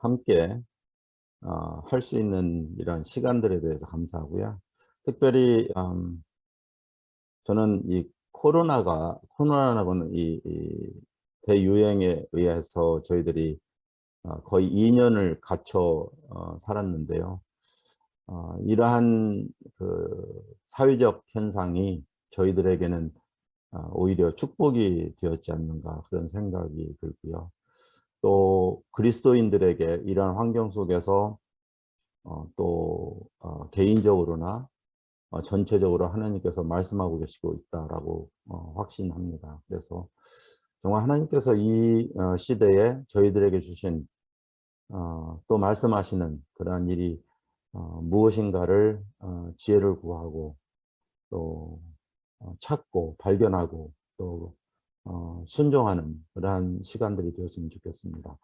함께 할 수 있는 이런 시간들에 대해서 감사하고요. 특별히 저는 이 코로나라고는 이 대유행에 의해서 저희들이 거의 2년을 갇혀 살았는데요. 이러한 그 사회적 현상이 저희들에게는 오히려 축복이 되었지 않는가 그런 생각이 들고요. 또 그리스도인들에게 이러한 환경 속에서 개인적으로나 전체적으로 하나님께서 말씀하고 계시고 있다라고 확신합니다. 그래서 정말 하나님께서 이 시대에 저희들에게 주신 또 말씀하시는 그러한 일이 무엇인가를 지혜를 구하고 또 찾고 발견하고 또 순종하는 그러한 시간들이 되었으면 좋겠습니다.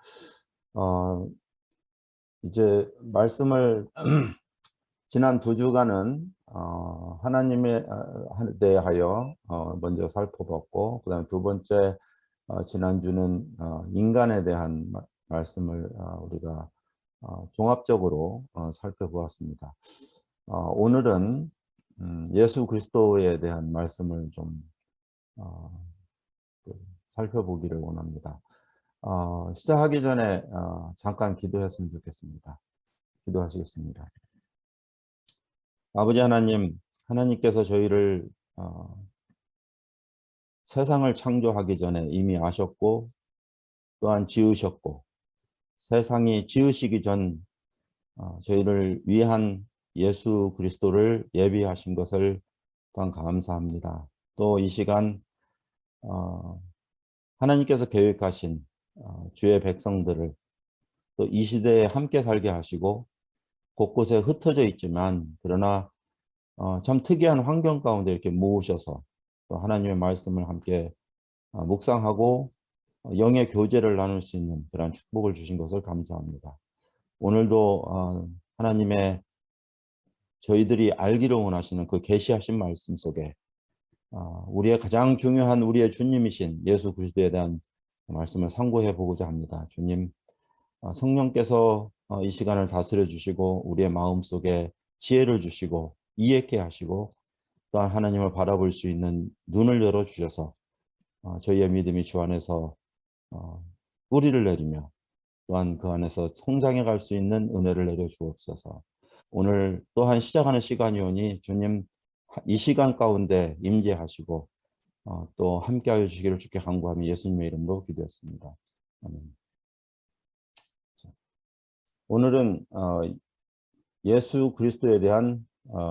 이제 말씀을 지난 2주간은 하나님에 대하여 먼저 살펴봤고, 그 다음에 두 번째 지난주는 인간에 대한 말씀을 우리가 종합적으로 살펴보았습니다. 오늘은 예수 그리스도에 대한 말씀을 좀 살펴보기를 원합니다. 시작하기 전에 잠깐 기도했으면 좋겠습니다. 기도하시겠습니다. 아버지 하나님, 하나님께서 저희를 세상을 창조하기 전에 이미 아셨고 또한 지으셨고, 세상이 지으시기 전 저희를 위한 예수 그리스도를 예비하신 것을 또한 감사합니다. 또 이 시간 하나님께서 계획하신 주의 백성들을 또 이 시대에 함께 살게 하시고 곳곳에 흩어져 있지만 그러나 참 특이한 환경 가운데 이렇게 모으셔서 또 하나님의 말씀을 함께 묵상하고 영의 교제를 나눌 수 있는 그런 축복을 주신 것을 감사합니다. 오늘도 하나님의 저희들이 알기를 원하시는 그 계시하신 말씀 속에 우리의 가장 중요한 우리의 주님이신 예수 그리스도에 대한 말씀을 상고해 보고자 합니다. 주님, 성령께서 이 시간을 다스려 주시고 우리의 마음속에 지혜를 주시고 이해케 하시고 또한 하나님을 바라볼 수 있는 눈을 열어 주셔서 저희의 믿음이 주 안에서 뿌리를 내리며 또한 그 안에서 성장해 갈 수 있는 은혜를 내려 주옵소서. 오늘 또한 시작하는 시간이 오니 주님 이 시간 가운데 임재하시고 또 함께하여 주시기를 주께 간구하며 예수님의 이름으로 기도했습니다. 아멘. 오늘은 예수 그리스도에 대한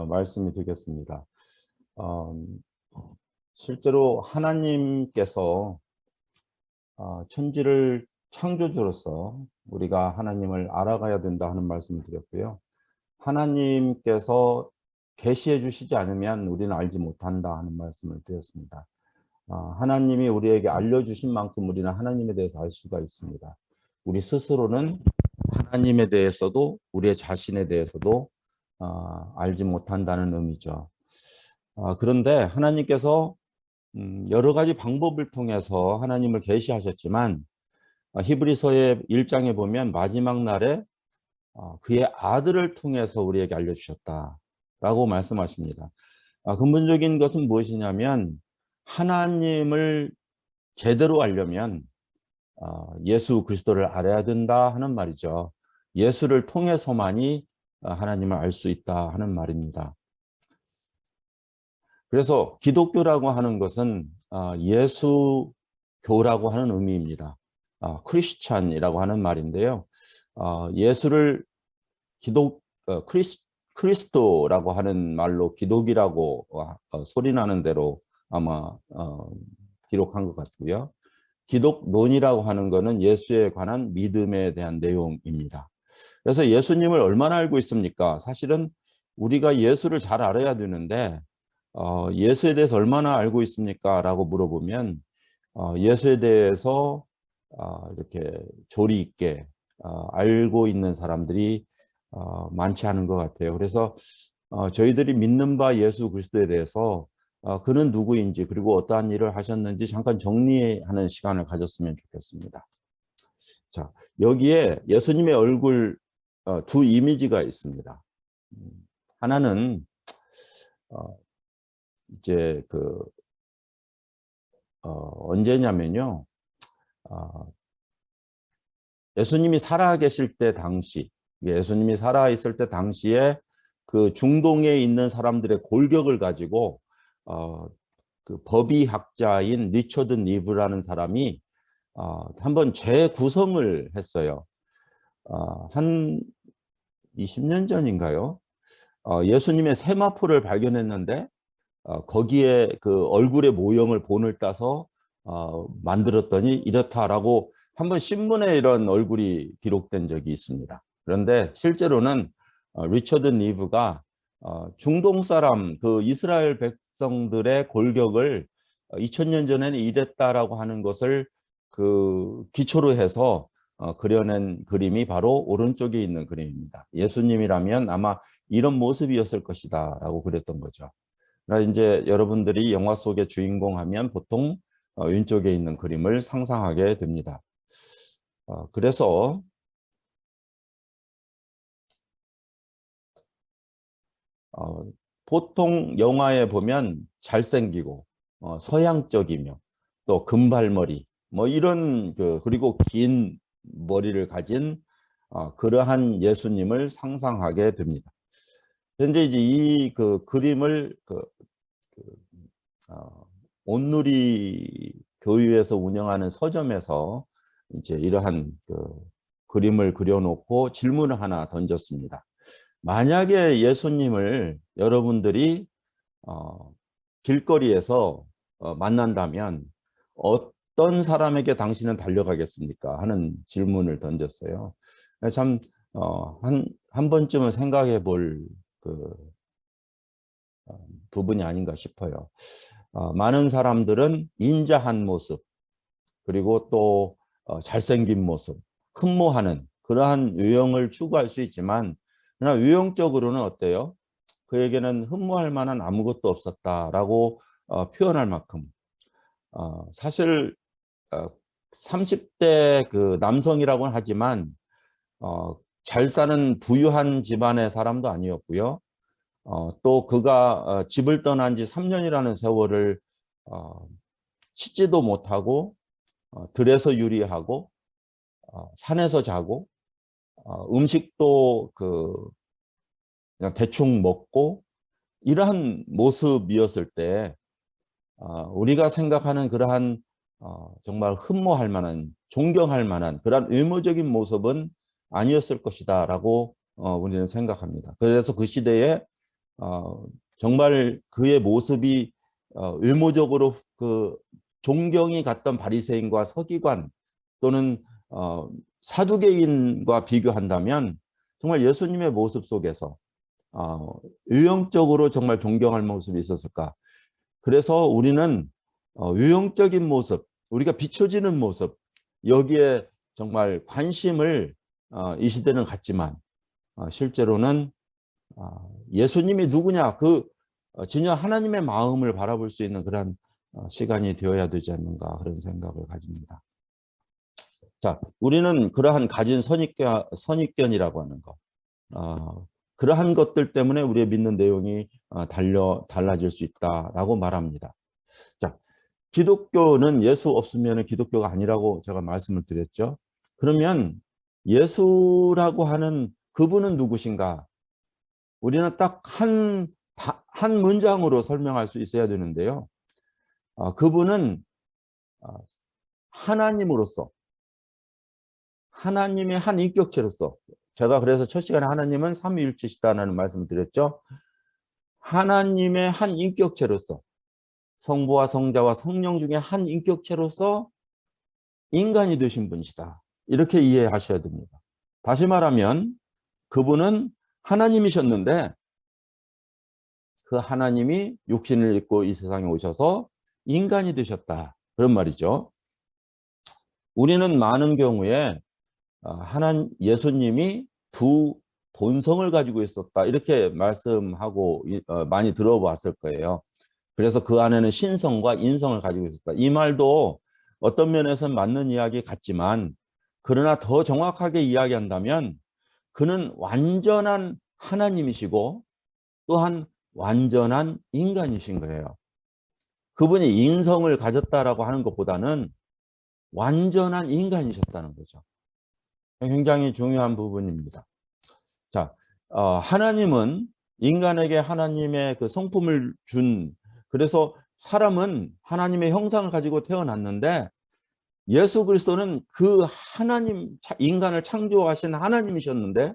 말씀이 되겠습니다. 실제로 하나님께서 천지를 창조주로서 우리가 하나님을 알아가야 된다 하는 말씀을 드렸고요. 하나님께서 계시해 주시지 않으면 우리는 알지 못한다 하는 말씀을 드렸습니다. 하나님이 우리에게 알려주신 만큼 우리는 하나님에 대해서 알 수가 있습니다. 우리 스스로는 하나님에 대해서도 우리의 자신에 대해서도 알지 못한다는 의미죠. 그런데 하나님께서 여러 가지 방법을 통해서 하나님을 계시하셨지만 히브리서의 1장에 보면 마지막 날에 그의 아들을 통해서 우리에게 알려주셨다라고 말씀하십니다. 근본적인 것은 무엇이냐면 하나님을 제대로 알려면 예수 그리스도를 알아야 된다 하는 말이죠. 예수를 통해서만이 하나님을 알 수 있다 하는 말입니다. 그래서 기독교라고 하는 것은 예수교라고 하는 의미입니다. 크리스찬이라고 하는 말인데요. 예수를 크리스토라고 하는 말로 기독이라고 소리나는 대로 아마 기록한 것 같고요. 기독론이라고 하는 것은 예수에 관한 믿음에 대한 내용입니다. 그래서 예수님을 얼마나 알고 있습니까? 사실은 우리가 예수를 잘 알아야 되는데 예수에 대해서 얼마나 알고 있습니까? 라고 물어보면 예수에 대해서 이렇게 조리 있게 알고 있는 사람들이 많지 않은 것 같아요. 그래서 저희들이 믿는 바 예수 그리스도에 대해서 그는 누구인지 그리고 어떠한 일을 하셨는지 잠깐 정리하는 시간을 가졌으면 좋겠습니다. 자, 여기에 예수님의 얼굴 두 이미지가 있습니다. 하나는 이제 언제냐면요. 예수님이 살아계실 때 당시, 예수님이 살아있을 때 당시에 그 중동에 있는 사람들의 골격을 가지고 그 법의학자인 리처드 니브라는 사람이 한번 재구성을 했어요. 한 20년 전인가요? 예수님의 세마포를 발견했는데 거기에 그 얼굴의 모형을 본을 따서 만들었더니 이렇다라고 한번 신문에 이런 얼굴이 기록된 적이 있습니다. 그런데 실제로는 리처드 니브가 중동 사람 그 이스라엘 백성들의 골격을 2000년 전에는 이랬다라고 하는 것을 그 기초로 해서 그려낸 그림이 바로 오른쪽에 있는 그림입니다. 예수님이라면 아마 이런 모습이었을 것이다 라고 그랬던 거죠. 그러니까 이제 여러분들이 영화 속의 주인공 하면 보통 왼쪽에 있는 그림을 상상하게 됩니다. 그래서 보통 영화에 보면 잘생기고 서양적이며 또 금발머리 뭐 이런 그리고 긴 머리를 가진 그러한 예수님을 상상하게 됩니다. 현재 이제 이 그림을 온누리 교육에서 운영하는 서점에서 이제 이러한 그림을 그려놓고 질문을 하나 던졌습니다. 만약에 예수님을 여러분들이 길거리에서 만난다면 어떤 사람에게 당신은 달려가겠습니까? 하는 질문을 던졌어요. 참 한 번쯤은 생각해 볼 부분이 아닌가 싶어요. 많은 사람들은 인자한 모습 그리고 또 잘생긴 모습, 흠모하는 그러한 유형을 추구할 수 있지만 그러나 유형적으로는 어때요? 그에게는 흠모할 만한 아무것도 없었다라고 표현할 만큼 사실 30대 그 남성이라고는 하지만 잘 사는 부유한 집안의 사람도 아니었고요. 또 그가 집을 떠난 지 3년이라는 세월을 씻지도 못하고 들에서 유리하고 산에서 자고 음식도 그냥 대충 먹고 이러한 모습이었을 때 우리가 생각하는 그러한 정말 흠모할 만한 존경할 만한 그러한 의무적인 모습은 아니었을 것이다 라고 우리는 생각합니다. 그래서 그 시대에 정말 그의 모습이 의무적으로 그 존경이 갔던 바리새인과 서기관 또는 사두개인과 비교한다면 정말 예수님의 모습 속에서 유형적으로 정말 존경할 모습이 있었을까? 그래서 우리는 유형적인 모습, 우리가 비춰지는 모습 여기에 정말 관심을 이 시대는 갖지만 실제로는 예수님이 누구냐 진짜 하나님의 마음을 바라볼 수 있는 그런 시간이 되어야 되지 않는가 그런 생각을 가집니다. 자, 우리는 그러한 가진 선입견이라고 하는 것 그러한 것들 때문에 우리의 믿는 내용이 달라질 수 있다라고 말합니다. 자, 기독교는 예수 없으면 기독교가 아니라고 제가 말씀을 드렸죠. 그러면 예수라고 하는 그분은 누구신가? 우리는 딱 한 문장으로 설명할 수 있어야 되는데요. 그분은 하나님으로서 하나님의 한 인격체로서 제가 그래서 첫 시간에 하나님은 삼위일체시다라는 말씀을 드렸죠. 하나님의 한 인격체로서 성부와 성자와 성령 중에 한 인격체로서 인간이 되신 분이시다. 이렇게 이해하셔야 됩니다. 다시 말하면 그분은 하나님이셨는데 그 하나님이 육신을 입고 이 세상에 오셔서 인간이 되셨다. 그런 말이죠. 우리는 많은 경우에 예수님이 두 본성을 가지고 있었다. 이렇게 말씀하고 많이 들어봤을 거예요. 그래서 그 안에는 신성과 인성을 가지고 있었다. 이 말도 어떤 면에서는 맞는 이야기 같지만 그러나 더 정확하게 이야기한다면 그는 완전한 하나님이시고 또한 완전한 인간이신 거예요. 그분이 인성을 가졌다라고 하는 것보다는 완전한 인간이셨다는 거죠. 굉장히 중요한 부분입니다. 자, 하나님은 인간에게 하나님의 그 성품을 그래서 사람은 하나님의 형상을 가지고 태어났는데 예수 그리스도는 그 하나님, 인간을 창조하신 하나님이셨는데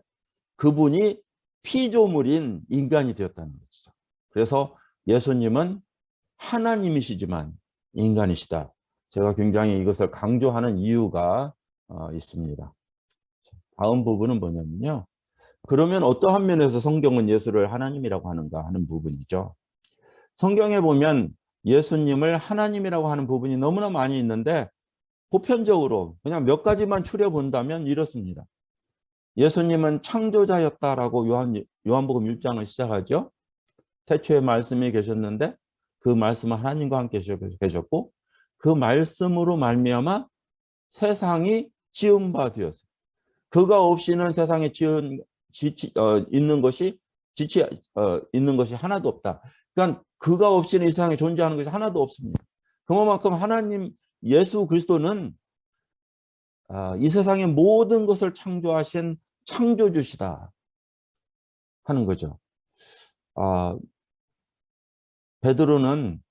그분이 피조물인 인간이 되었다는 거죠. 그래서 예수님은 하나님이시지만 인간이시다. 제가 굉장히 이것을 강조하는 이유가 있습니다. 다음 부분은 뭐냐면요. 그러면 어떠한 면에서 성경은 예수를 하나님이라고 하는가 하는 부분이죠. 성경에 보면 예수님을 하나님이라고 하는 부분이 너무나 많이 있는데 보편적으로 그냥 몇 가지만 추려본다면 이렇습니다. 예수님은 창조자였다라고 요한복음 1장을 시작하죠. 태초에 말씀이 계셨는데 그 말씀은 하나님과 함께 계셨고 그 말씀으로 말미암아 세상이 지은 바 되었어요. 그가 없이는 세상에 있는 것이 있는 것이 하나도 없다. 그러니까 그가 없이는 이 세상에 존재하는 것이 하나도 없습니다. 그만큼 하나님 예수 그리스도는 이 세상의 모든 것을 창조하신 창조주시다 하는 거죠. 베드로는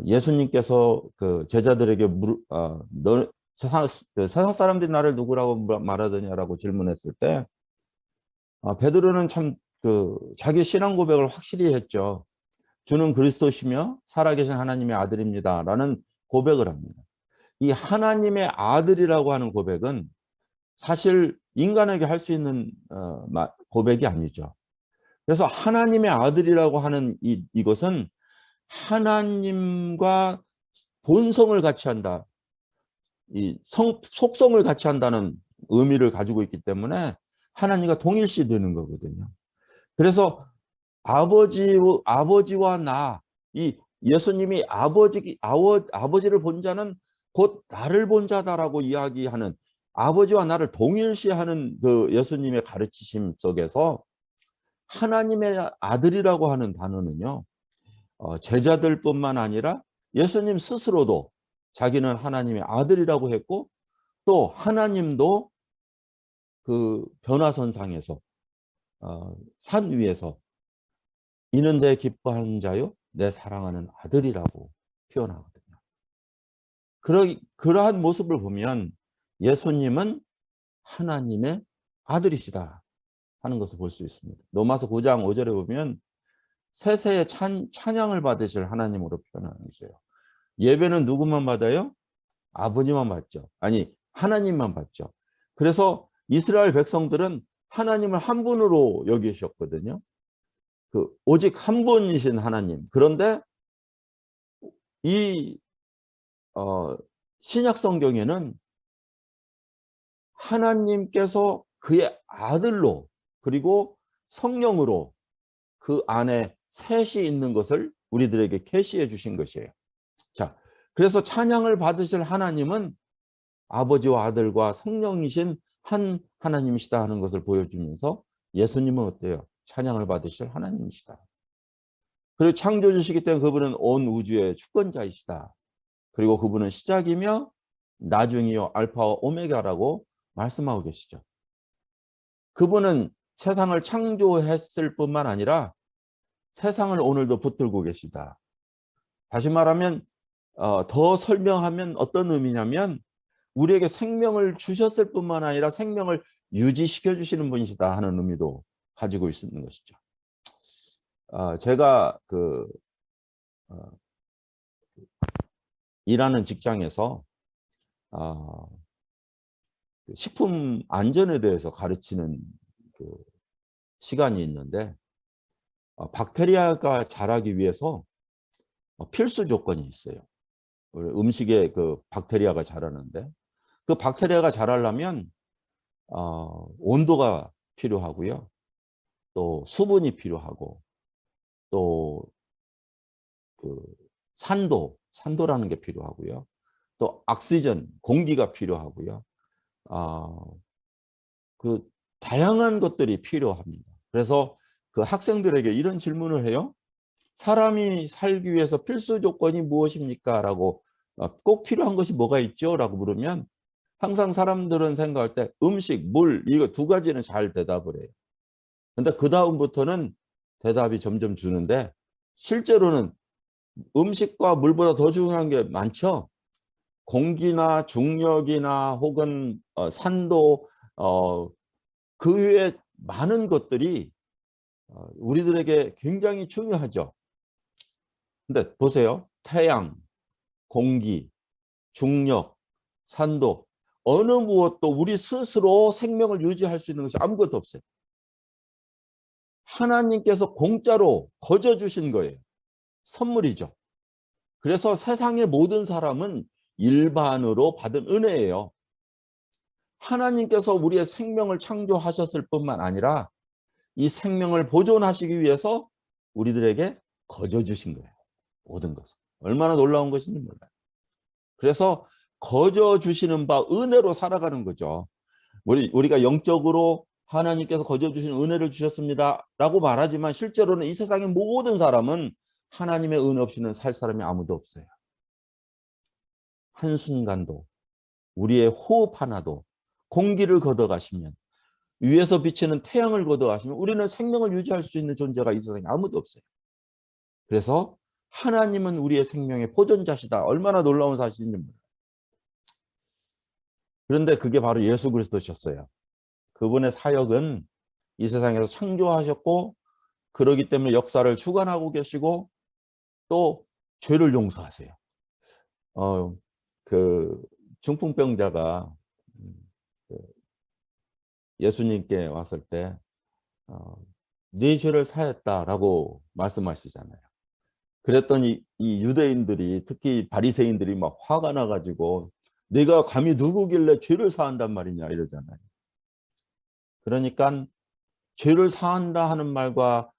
예수님께서 그 제자들에게 세상 사람들이 나를 누구라고 말하더냐라고 질문했을 때 베드로는 참 자기 신앙 고백을 확실히 했죠. 주는 그리스도시며 살아계신 하나님의 아들입니다라는 고백을 합니다. 이 하나님의 아들이라고 하는 고백은 사실 인간에게 할 수 있는 고백이 아니죠. 그래서 하나님의 아들이라고 하는 이것은 하나님과 본성을 같이 한다. 속성을 같이 한다는 의미를 가지고 있기 때문에 하나님과 동일시 되는 거거든요. 그래서 아버지와 이 예수님이 아버지를 본 자는 곧 나를 본 자다라고 이야기하는 아버지와 나를 동일시하는 그 예수님의 가르치심 속에서 하나님의 아들이라고 하는 단어는요. 제자들뿐만 아니라 예수님 스스로도 자기는 하나님의 아들이라고 했고 또 하나님도 그 변화선상에서 산 위에서 이는 내 기뻐하는 자요 내 사랑하는 아들이라고 표현하거든요. 그러한 모습을 보면 예수님은 하나님의 아들이시다 하는 것을 볼 수 있습니다. 로마서 9장 5절에 보면 세세의 찬양을 받으실 하나님으로 표현하는 것이에요. 예배는 누구만 받아요? 아버지만 받죠. 아니 하나님만 받죠. 그래서 이스라엘 백성들은 하나님을 한 분으로 여기셨거든요. 오직 한 분이신 하나님. 그런데 이 신약 성경에는 하나님께서 그의 아들로 그리고 성령으로 그 안에 셋이 있는 것을 우리들에게 계시해 주신 것이에요. 자, 그래서 찬양을 받으실 하나님은 아버지와 아들과 성령이신 한 하나님이시다 하는 것을 보여주면서 예수님은 어때요? 찬양을 받으실 하나님이시다. 그리고 창조주시기 때문에 그분은 온 우주의 주권자이시다. 그리고 그분은 시작이며 나중이요 알파와 오메가라고 말씀하고 계시죠. 그분은 세상을 창조했을 뿐만 아니라 세상을 오늘도 붙들고 계시다. 다시 말하면 더 설명하면 어떤 의미냐면 우리에게 생명을 주셨을 뿐만 아니라 생명을 유지시켜 주시는 분이시다 하는 의미도 가지고 있는 것이죠. 제가 일하는 직장에서 식품 안전에 대해서 가르치는 시간이 있는데 박테리아가 자라기 위해서 필수 조건이 있어요. 음식에 박테리아가 자라는데 그 박테리아가 자라려면 온도가 필요하고요. 또 수분이 필요하고 또 산도라는 게 필요하고요. 또 옥시전, 공기가 필요하고요. 그 다양한 것들이 필요합니다. 그래서 그 학생들에게 이런 질문을 해요. 사람이 살기 위해서 필수 조건이 무엇입니까? 라고 꼭 필요한 것이 뭐가 있죠? 라고 물으면 항상 사람들은 생각할 때 음식, 물 이거 두 가지는 잘 대답을 해요. 근데 그 다음부터는 대답이 점점 주는데 실제로는 음식과 물보다 더 중요한 게 많죠. 공기나 중력이나 혹은 산도 그 외에 많은 것들이 우리들에게 굉장히 중요하죠. 근데 보세요. 태양, 공기, 중력, 산도 어느 무엇도 우리 스스로 생명을 유지할 수 있는 것이 아무것도 없어요. 하나님께서 공짜로 거저 주신 거예요. 선물이죠. 그래서 세상의 모든 사람은 일반으로 받은 은혜예요. 하나님께서 우리의 생명을 창조하셨을 뿐만 아니라 이 생명을 보존하시기 위해서 우리들에게 거저 주신 거예요. 모든 것을. 얼마나 놀라운 것인지 몰라요. 그래서 거저 주시는 바 은혜로 살아가는 거죠. 우리가 영적으로 하나님께서 거저 주신 은혜를 주셨습니다 라고 말하지만 실제로는 이 세상의 모든 사람은 하나님의 은혜 없이는 살 사람이 아무도 없어요. 한순간도 우리의 호흡 하나도 공기를 걷어가시면 위에서 비치는 태양을 걷어가시면 우리는 생명을 유지할 수 있는 존재가 이 세상에 아무도 없어요. 그래서 하나님은 우리의 생명의 보존자시다. 얼마나 놀라운 사실인지 몰라요. 그런데 그게 바로 예수 그리스도셨어요. 그분의 사역은 이 세상에서 창조하셨고 그러기 때문에 역사를 주관하고 계시고 또 죄를 용서하세요. 그 중풍병자가 예수님께 왔을 때 네 죄를 사했다라고 말씀하시잖아요. 그랬더니 이 유대인들이 특히 바리새인들이 막 화가 나가지고 네가 감히 누구길래 죄를 사한단 말이냐 이러잖아요. 그러니까 죄를 사한다 하는 말과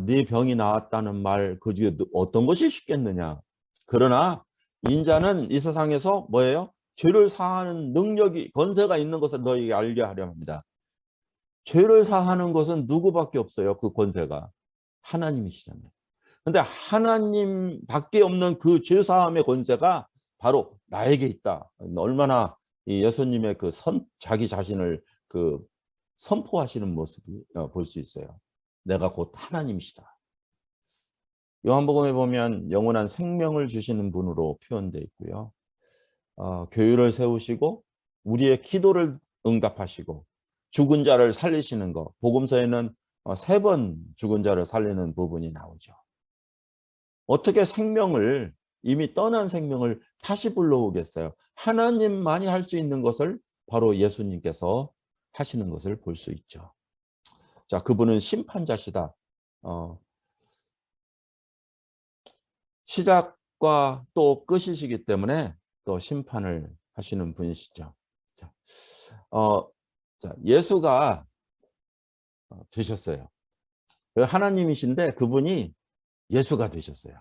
네 병이 나았다는 말 그 중에 어떤 것이 쉽겠느냐. 그러나 인자는 이 세상에서 뭐예요? 죄를 사하는 능력이 권세가 있는 것을 너희에게 알게 하려 합니다. 죄를 사하는 것은 누구밖에 없어요. 그 권세가 하나님이시잖아요. 근데 하나님밖에 없는 그 죄사함의 권세가 바로 나에게 있다. 얼마나 이 예수님의 그 자기 자신을 그 선포하시는 모습을 볼 수 있어요. 내가 곧 하나님이시다. 요한복음에 보면 영원한 생명을 주시는 분으로 표현되어 있고요. 교회를 세우시고 우리의 기도를 응답하시고 죽은 자를 살리시는 것. 복음서에는 3번 죽은 자를 살리는 부분이 나오죠. 어떻게 생명을 이미 떠난 생명을 다시 불러오겠어요? 하나님만이 할 수 있는 것을 바로 예수님께서 하시는 것을 볼 수 있죠. 자, 그분은 심판자시다. 시작과 또 끝이시기 때문에 또 심판을 하시는 분이시죠. 자, 예수가 되셨어요. 하나님이신데 그분이 예수가 되셨어요.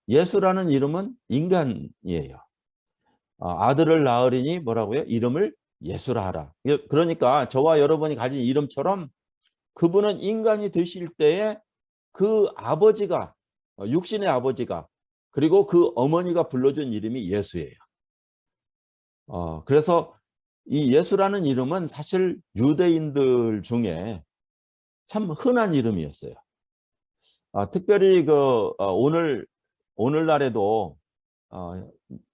예수라는 이름은 인간이에요. 아들을 낳으리니 뭐라고요? 이름을 예수라 하라. 그러니까 저와 여러분이 가진 이름처럼 그분은 인간이 되실 때에 그 아버지가 육신의 아버지가 그리고 그 어머니가 불러준 이름이 예수예요. 그래서 이 예수라는 이름은 사실 유대인들 중에 참 흔한 이름이었어요. 특별히 그 오늘날에도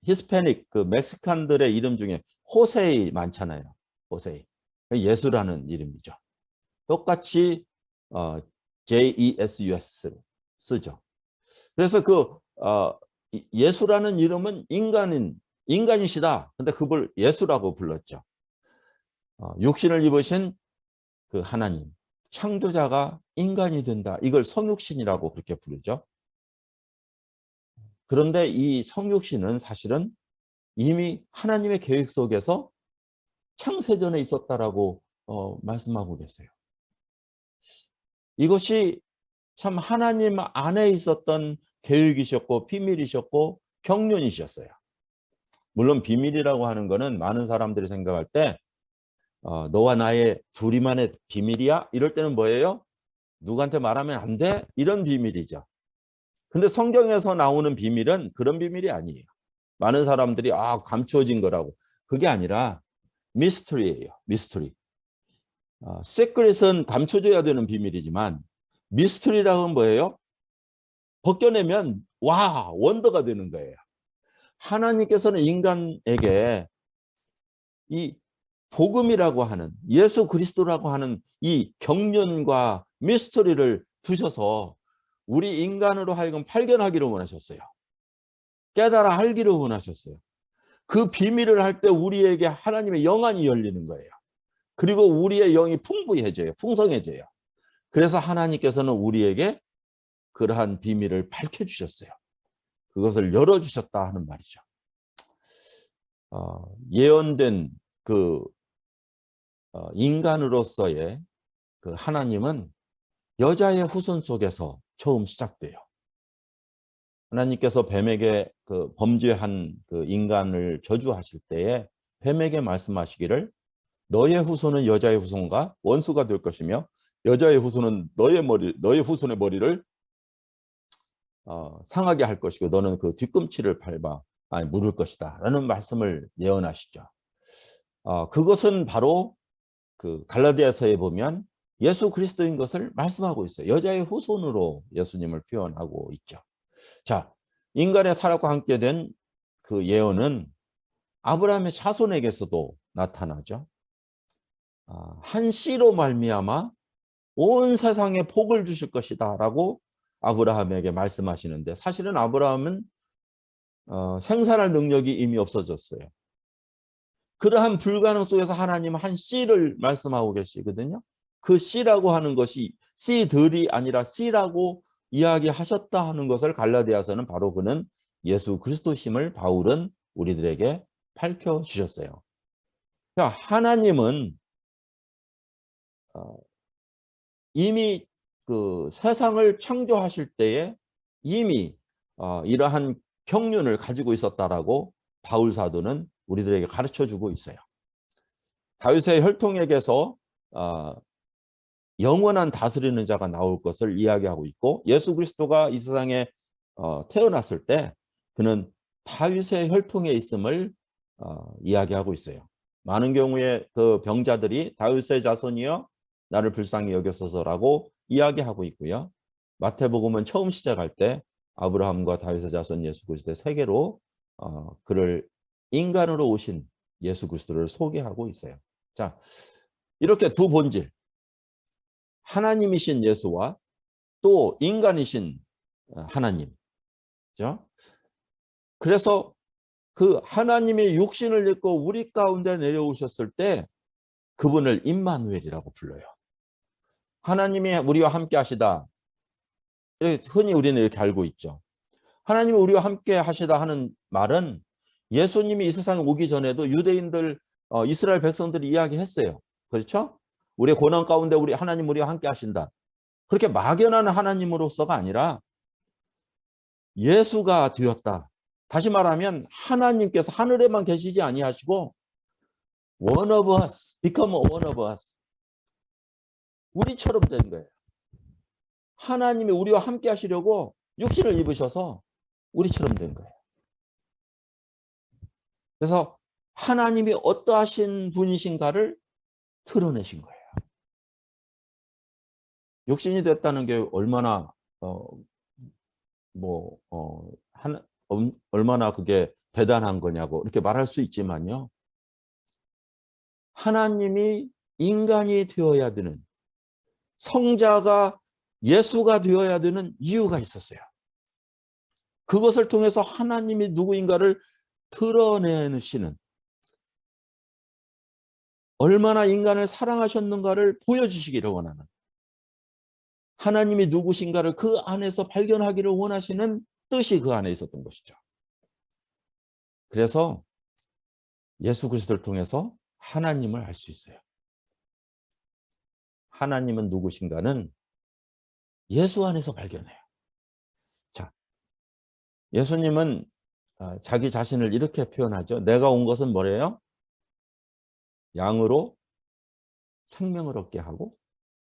히스패닉 그 멕시칸들의 이름 중에 호세이 많잖아요. 호세이. 예수라는 이름이죠. 똑같이 JESUS 쓰죠. 그래서 그 예수라는 이름은 인간이시다. 근데 그걸 예수라고 불렀죠. 육신을 입으신 그 하나님, 창조자가 인간이 된다. 이걸 성육신이라고 그렇게 부르죠. 그런데 이 성육신은 사실은 이미 하나님의 계획 속에서 창세전에 있었다라고 말씀하고 계세요. 이것이 참 하나님 안에 있었던 계획이셨고 비밀이셨고 경륜이셨어요. 물론 비밀이라고 하는 거는 많은 사람들이 생각할 때 너와 나의 둘이만의 비밀이야? 이럴 때는 뭐예요? 누구한테 말하면 안 돼? 이런 비밀이죠. 근데 성경에서 나오는 비밀은 그런 비밀이 아니에요. 많은 사람들이 감추어진 거라고. 그게 아니라 미스터리예요. 미스터리. 시크릿은 감춰져야 되는 비밀이지만 미스터리라는 뭐예요? 벗겨내면 원더가 되는 거예요. 하나님께서는 인간에게 이 복음이라고 하는 예수 그리스도라고 하는 이 경륜과 미스터리를 두셔서 우리 인간으로 하여금 발견하기를 원하셨어요. 깨달아 알기를 원하셨어요. 그 비밀을 할 때 우리에게 하나님의 영안이 열리는 거예요. 그리고 우리의 영이 풍부해져요. 풍성해져요. 그래서 하나님께서는 우리에게 그러한 비밀을 밝혀주셨어요. 그것을 열어주셨다 하는 말이죠. 예언된 그 인간으로서의 그 하나님은 여자의 후손 속에서 처음 시작돼요. 하나님께서 뱀에게 그 범죄한 그 인간을 저주하실 때에 뱀에게 말씀하시기를 너의 후손은 여자의 후손과 원수가 될 것이며 여자의 후손은 너의 후손의 머리를 상하게 할 것이고 너는 그 뒤꿈치를 물을 것이다 라는 말씀을 예언하시죠. 그것은 바로 그 갈라디아서에 보면 예수 그리스도인 것을 말씀하고 있어요. 여자의 후손으로 예수님을 표현하고 있죠. 자, 인간의 타락과 함께 된 그 예언은 아브라함의 자손에게서도 나타나죠. 한 씨로 말미암아 온 세상에 복을 주실 것이다 라고 아브라함에게 말씀하시는데 사실은 아브라함은 생산할 능력이 이미 없어졌어요. 그러한 불가능 속에서 하나님은 한 씨를 말씀하고 계시거든요. 그 씨라고 하는 것이 씨들이 아니라 씨라고 이야기하셨다 하는 것을 갈라디아서는 바로 그는 예수 그리스도심을 바울은 우리들에게 밝혀주셨어요. 그러니까 하나님은 이미 그 세상을 창조하실 때에 이미 이러한 경륜을 가지고 있었다라고 바울 사도는 우리들에게 가르쳐주고 있어요. 다윗의 혈통에게서 영원한 다스리는 자가 나올 것을 이야기하고 있고 예수 그리스도가 이 세상에 태어났을 때 그는 다윗의 혈통에 있음을 이야기하고 있어요. 많은 경우에 그 병자들이 다윗의 자손이여 나를 불쌍히 여겼소서라고 이야기하고 있고요. 마태복음은 처음 시작할 때 아브라함과 다윗의 자손 예수 그리스도의 세계로 그를 인간으로 오신 예수 그리스도를 소개하고 있어요. 자, 이렇게 두 본질, 하나님이신 예수와 또 인간이신 하나님. 그렇죠? 그래서 그 하나님의 육신을 입고 우리 가운데 내려오셨을 때 그분을 임마누엘이라고 불러요. 하나님이 우리와 함께 하시다. 흔히 우리는 이렇게 알고 있죠. 하나님이 우리와 함께 하시다 하는 말은 예수님이 이 세상에 오기 전에도 유대인들, 이스라엘 백성들이 이야기했어요. 그렇죠? 우리의 고난 가운데 하나님 우리와 함께 하신다. 그렇게 막연한 하나님으로서가 아니라 예수가 되었다. 다시 말하면 하나님께서 하늘에만 계시지 아니하시고 one of us, become one of us. 우리처럼 된 거예요. 하나님이 우리와 함께 하시려고 육신을 입으셔서 우리처럼 된 거예요. 그래서 하나님이 어떠하신 분이신가를 드러내신 거예요. 육신이 됐다는 게 얼마나 얼마나 그게 대단한 거냐고 이렇게 말할 수 있지만요. 하나님이 인간이 되어야 되는 성자가 예수가 되어야 되는 이유가 있었어요. 그것을 통해서 하나님이 누구인가를 드러내시는 얼마나 인간을 사랑하셨는가를 보여주시기를 원하는 하나님이 누구신가를 그 안에서 발견하기를 원하시는 뜻이 그 안에 있었던 것이죠. 그래서 예수 그리스도를 통해서 하나님을 알 수 있어요. 하나님은 누구신가는 예수 안에서 발견해요. 자, 예수님은 자기 자신을 이렇게 표현하죠. 내가 온 것은 뭐래요? 양으로 생명을 얻게 하고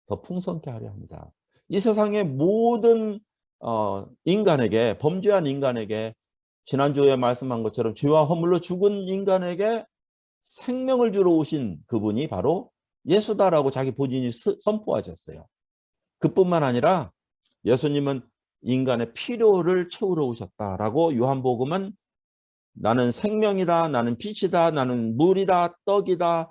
더 풍성케 하려 합니다. 이 세상의 모든 인간에게, 범죄한 인간에게, 지난주에 말씀한 것처럼 죄와 허물로 죽은 인간에게 생명을 주러 오신 그분이 바로 예수다라고 자기 본인이 선포하셨어요. 그뿐만 아니라 예수님은 인간의 필요를 채우러 오셨다라고 요한복음은 나는 생명이다, 나는 빛이다, 나는 물이다, 떡이다,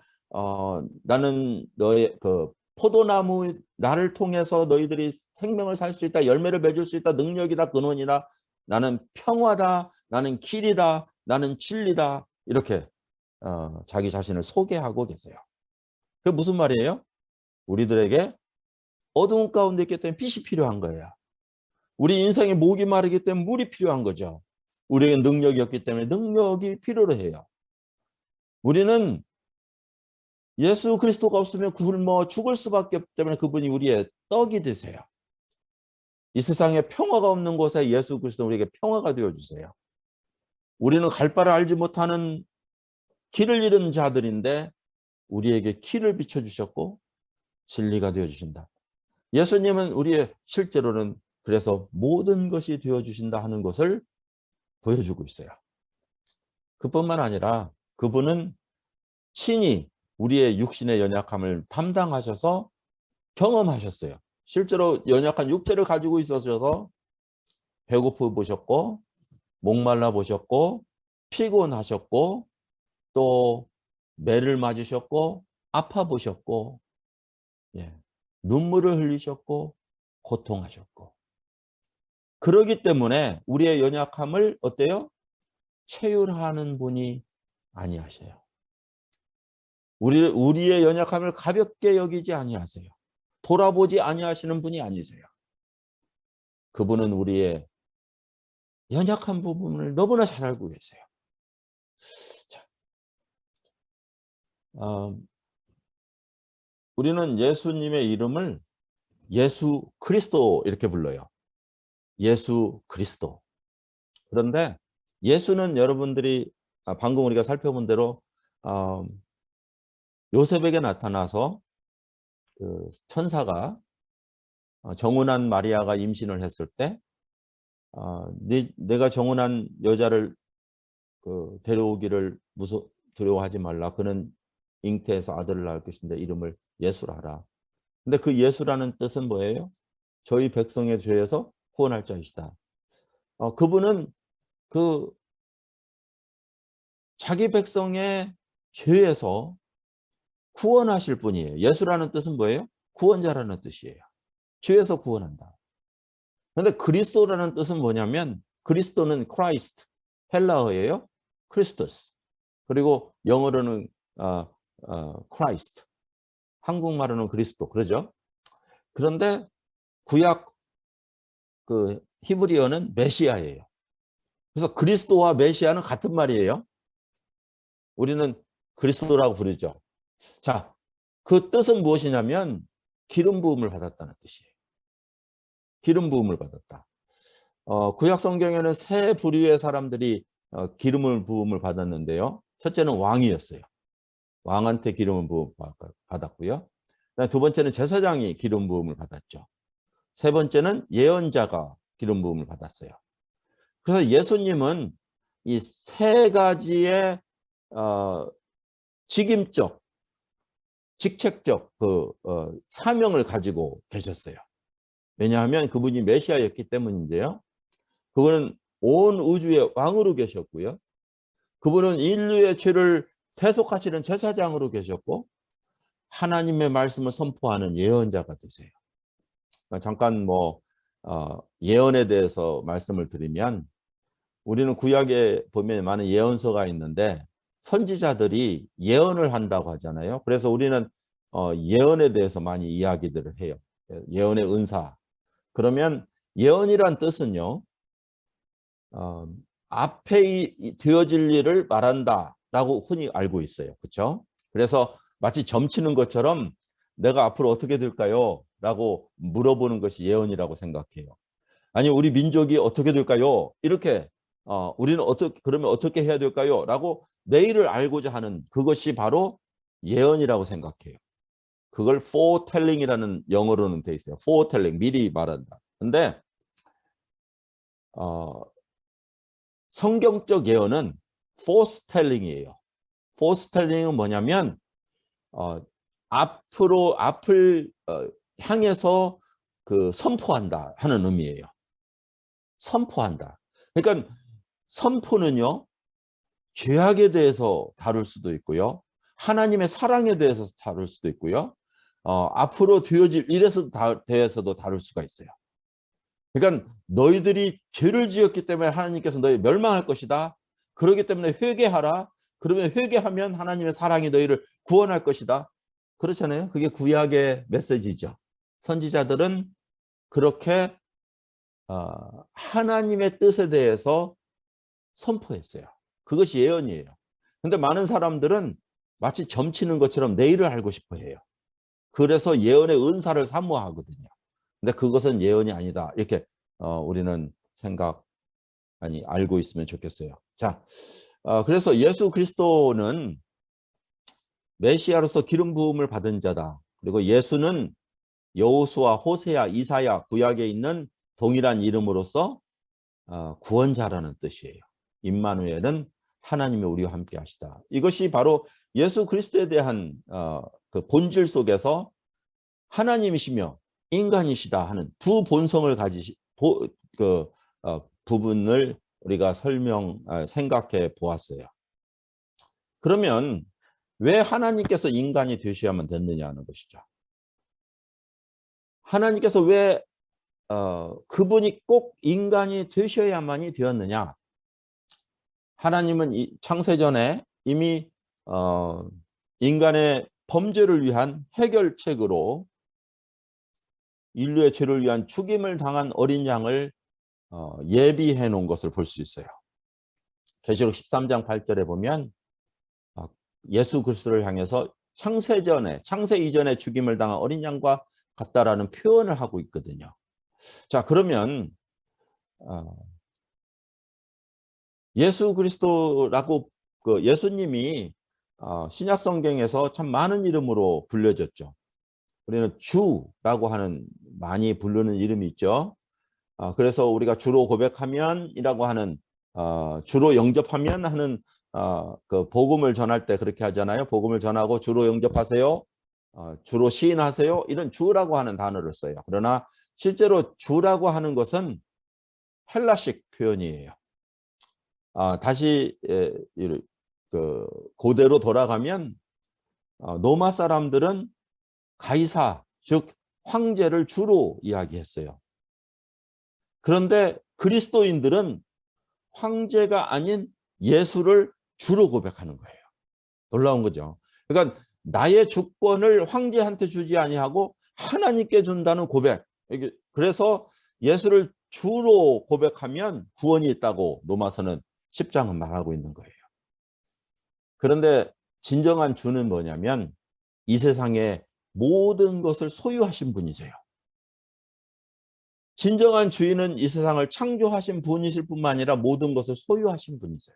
나는 너의 그 포도나무, 나를 통해서 너희들이 생명을 살 수 있다, 열매를 맺을 수 있다, 능력이다, 근원이다, 나는 평화다, 나는 길이다, 나는 진리다, 이렇게 자기 자신을 소개하고 계세요. 그게 무슨 말이에요? 우리들에게 어두운 가운데 있기 때문에 빛이 필요한 거예요. 우리 인생의 목이 마르기 때문에 물이 필요한 거죠. 우리에게 능력이 없기 때문에 능력이 필요로 해요. 우리는 예수 그리스도가 없으면 굶어 죽을 수밖에 없기 때문에 그분이 우리의 떡이 되세요. 이 세상에 평화가 없는 곳에 예수 그리스도 우리에게 평화가 되어주세요. 우리는 갈 바를 알지 못하는 길을 잃은 자들인데 우리에게 길을 비춰주셨고 진리가 되어주신다. 예수님은 우리의 실제로는 그래서 모든 것이 되어주신다 하는 것을 보여주고 있어요. 그뿐만 아니라 그분은 친히 우리의 육신의 연약함을 담당하셔서 경험하셨어요. 실제로 연약한 육체를 가지고 있으셔서 배고프 보셨고 목말라 보셨고 피곤하셨고 또 매를 맞으셨고 아파 보셨고 눈물을 흘리셨고 고통하셨고 그러기 때문에 우리의 연약함을 어때요? 체휼하는 분이 아니하세요. 우리의 연약함을 가볍게 여기지 아니하세요. 돌아보지 아니하시는 분이 아니세요. 그분은 우리의 연약한 부분을 너무나 잘 알고 계세요. 자, 우리는 예수님의 이름을 예수 그리스도 이렇게 불러요. 예수 그리스도. 그런데 예수는 여러분들이 방금 우리가 살펴본 대로 요셉에게 나타나서 그 천사가 정운한 마리아가 임신을 했을 때 내가 정운한 여자를 데려오기를 두려워하지 말라. 그는 잉태해서 아들을 낳을 것인데 이름을 예수라 하라. 근데 그 예수라는 뜻은 뭐예요? 저희 백성의 죄에서 구원할 자이시다. 그분은 그 자기 백성의 죄에서 구원하실 분이에요. 예수라는 뜻은 뭐예요? 구원자라는 뜻이에요. 죄에서 구원한다. 그런데 그리스도라는 뜻은 뭐냐면 그리스도는 크라이스트, 헬라어예요. 크리스토스. 그리고 영어로는 크라이스트. 한국말로는 그리스도. 그러죠? 그런데 구약 그 히브리어는 메시아예요. 그래서 그리스도와 메시아는 같은 말이에요. 우리는 그리스도라고 부르죠. 자, 그 뜻은 무엇이냐면 기름 부음을 받았다는 뜻이에요. 기름 부음을 받았다. 구약 성경에는 세 부류의 사람들이 기름을 부음을 받았는데요. 첫째는 왕이었어요. 왕한테 기름을 부음 받았고요. 두 번째는 제사장이 기름 부음을 받았죠. 세 번째는 예언자가 기름 부음을 받았어요. 그래서 예수님은 이 세 가지의 직임적, 직책적 사명을 가지고 계셨어요. 왜냐하면 그분이 메시아였기 때문인데요. 그분은 온 우주의 왕으로 계셨고요. 그분은 인류의 죄를 대속하시는 제사장으로 계셨고 하나님의 말씀을 선포하는 예언자가 되세요. 잠깐 예언에 대해서 말씀을 드리면 우리는 구약에 보면 많은 예언서가 있는데 선지자들이 예언을 한다고 하잖아요. 그래서 우리는 예언에 대해서 많이 이야기들을 해요. 예언의 은사. 그러면 예언이란 뜻은요. 앞에 되어질 일을 말한다라고 흔히 알고 있어요. 그렇죠? 그래서 마치 점치는 것처럼 내가 앞으로 어떻게 될까요? 라고 물어보는 것이 예언이라고 생각해요. 아니 우리 민족이 어떻게 될까요? 이렇게 우리는 그러면 어떻게 해야 될까요? 라고 내일을 알고자 하는 그것이 바로 예언이라고 생각해요. 그걸 foretelling이라는 영어로는 돼 있어요. foretelling, 미리 말한다. 근데 성경적 예언은 foretelling이에요. foretelling은 뭐냐면 앞을 향해서 그 선포한다 하는 의미예요. 선포한다. 그러니까 선포는요, 죄악에 대해서 다룰 수도 있고요, 하나님의 사랑에 대해서 다룰 수도 있고요, 앞으로 되어질 일에 대해서도 다룰 수가 있어요. 그러니까 너희들이 죄를 지었기 때문에 하나님께서 너희 멸망할 것이다. 그렇기 때문에 회개하라. 그러면 회개하면 하나님의 사랑이 너희를 구원할 것이다. 그렇잖아요. 그게 구약의 메시지죠. 선지자들은 그렇게 하나님의 뜻에 대해서 선포했어요. 그것이 예언이에요. 근데 많은 사람들은 마치 점치는 것처럼 내일을 알고 싶어 해요. 그래서 예언의 은사를 사모하거든요. 근데 그것은 예언이 아니다. 이렇게 우리는 알고 있으면 좋겠어요. 자, 그래서 예수 그리스도는 메시아로서 기름 부음을 받은 자다. 그리고 예수는 여호수아, 호세아, 이사야 구약에 있는 동일한 이름으로서 구원자라는 뜻이에요. 임마누엘은 하나님이 우리와 함께 하시다. 이것이 바로 예수 그리스도에 대한 그 본질 속에서 하나님이시며 인간이시다 하는 두 본성을 부분을 우리가 생각해 보았어요. 그러면 왜 하나님께서 인간이 되셔야만 됐느냐는 것이죠. 하나님께서 왜 그분이 꼭 인간이 되셔야만이 되었느냐? 하나님은 창세전에 이미 인간의 범죄를 위한 해결책으로 인류의 죄를 위한 죽임을 당한 어린 양을 예비해 놓은 것을 볼 수 있어요. 계시록 13장 8절에 보면 예수 그리스도를 향해서 창세 이전에 죽임을 당한 어린 양과 같다라는 표현을 하고 있거든요. 자, 그러면 예수 그리스도라고 예수님이 신약 성경에서 참 많은 이름으로 불려졌죠. 우리는 주라고 하는 많이 부르는 이름이 있죠. 그래서 우리가 주로 고백하면이라고 하는 주로 영접하면 하는 그 복음을 전할 때 그렇게 하잖아요. 복음을 전하고 주로 영접하세요. 주로 시인하세요. 이런 주라고 하는 단어를 써요. 그러나 실제로 주라고 하는 것은 헬라식 표현이에요. 다시 그 고대로 돌아가면 로마 사람들은 가이사, 즉 황제를 주로 이야기했어요. 그런데 그리스도인들은 황제가 아닌 예수를 주로 고백하는 거예요. 놀라운 거죠. 그러니까 나의 주권을 황제한테 주지 아니하고 하나님께 준다는 고백. 그래서 예수를 주로 고백하면 구원이 있다고 로마서는 10장은 말하고 있는 거예요. 그런데 진정한 주는 뭐냐면 이 세상의 모든 것을 소유하신 분이세요. 진정한 주인은 이 세상을 창조하신 분이실 뿐만 아니라 모든 것을 소유하신 분이세요.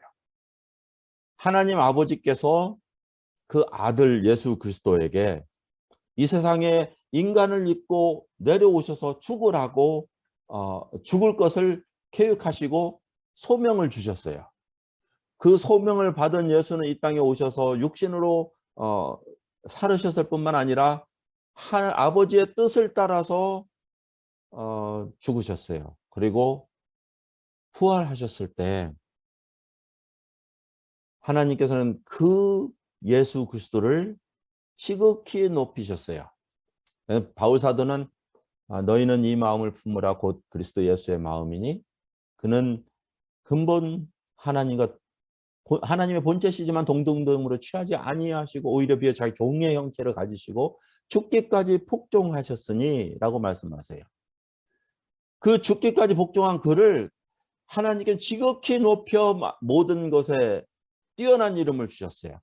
하나님 아버지께서 그 아들 예수 그리스도에게 이 세상에 인간을 입고 내려오셔서 죽으라고 죽을 것을 계획하시고 소명을 주셨어요. 그 소명을 받은 예수는 이 땅에 오셔서 육신으로 살으셨을 뿐만 아니라 아버지의 뜻을 따라서 죽으셨어요. 그리고 부활하셨을 때 하나님께서는 그 예수 그리스도를 지극히 높이셨어요. 바울 사도는 너희는 이 마음을 품으라 곧 그리스도 예수의 마음이니 그는 근본 하나님의 본체시지만 동등됨으로 취하지 아니하시고 오히려 비해 자기 종의 형체를 가지시고 죽기까지 복종하셨으니 라고 말씀하세요. 그 죽기까지 복종한 그를 하나님께 지극히 높여 모든 것에 뛰어난 이름을 주셨어요.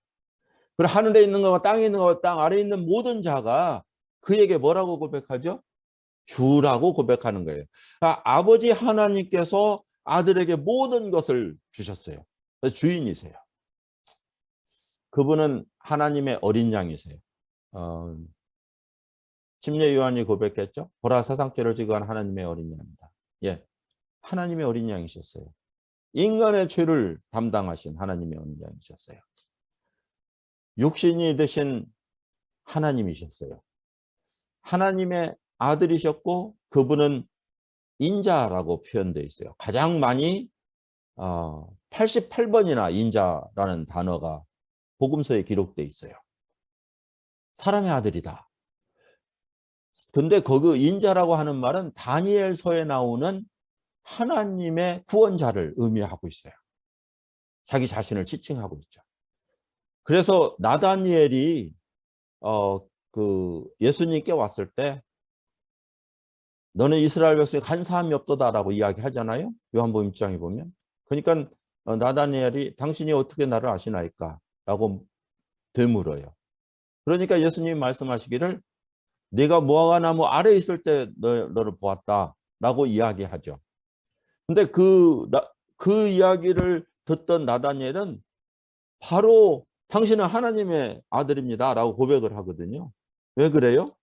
그리고 하늘에 있는 것과 땅에 있는 것과 땅 아래에 있는 모든 자가 그에게 뭐라고 고백하죠? 주라고 고백하는 거예요. 아버지 하나님께서 아들에게 모든 것을 주셨어요. 그래서 주인이세요. 그분은 하나님의 어린 양이세요. 침례 요한이 고백했죠. 보라 세상 죄를 지고 한 하나님의 어린 양이다. 예, 하나님의 어린 양이셨어요. 인간의 죄를 담당하신 하나님의 어린 양이셨어요. 육신이 되신 하나님이셨어요. 하나님의 아들이셨고 그분은 인자라고 표현되어 있어요. 가장 많이 88번이나 인자라는 단어가 복음서에 기록되어 있어요. 사람의 아들이다. 근데 거기 인자라고 하는 말은 다니엘서에 나오는 하나님의 구원자를 의미하고 있어요. 자기 자신을 지칭하고 있죠. 그래서 나다니엘이 예수님께 왔을 때 너는 이스라엘 백성에 간사함이 없도다라고 이야기하잖아요. 요한복음 1장에 보면. 그러니까 나다니엘이 당신이 어떻게 나를 아시나이까? 라고 되물어요. 그러니까 예수님이 말씀하시기를 네가 무화과나무 아래에 있을 때 너를 보았다라고 이야기하죠. 근데 그 이야기를 듣던 나다니엘은 바로 당신은 하나님의 아들입니다라고 고백을 하거든요. 왜 그래요?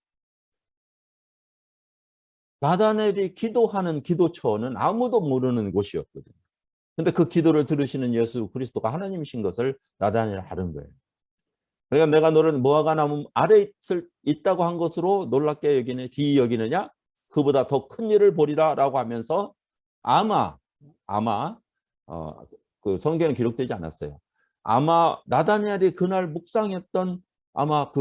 나다니엘이 기도하는 기도처는 아무도 모르는 곳이었거든요. 근데 그 기도를 들으시는 예수 그리스도가 하나님이신 것을 나다니엘이 아는 거예요. 그러니까 내가 너를 무화과나무 아래에 있다고 한 것으로 놀랍게 기이 여기느냐? 그보다 더 큰 일을 보리라 라고 하면서 아마 그 성경에 기록되지 않았어요. 아마 나다니엘이 그날 묵상했던 아마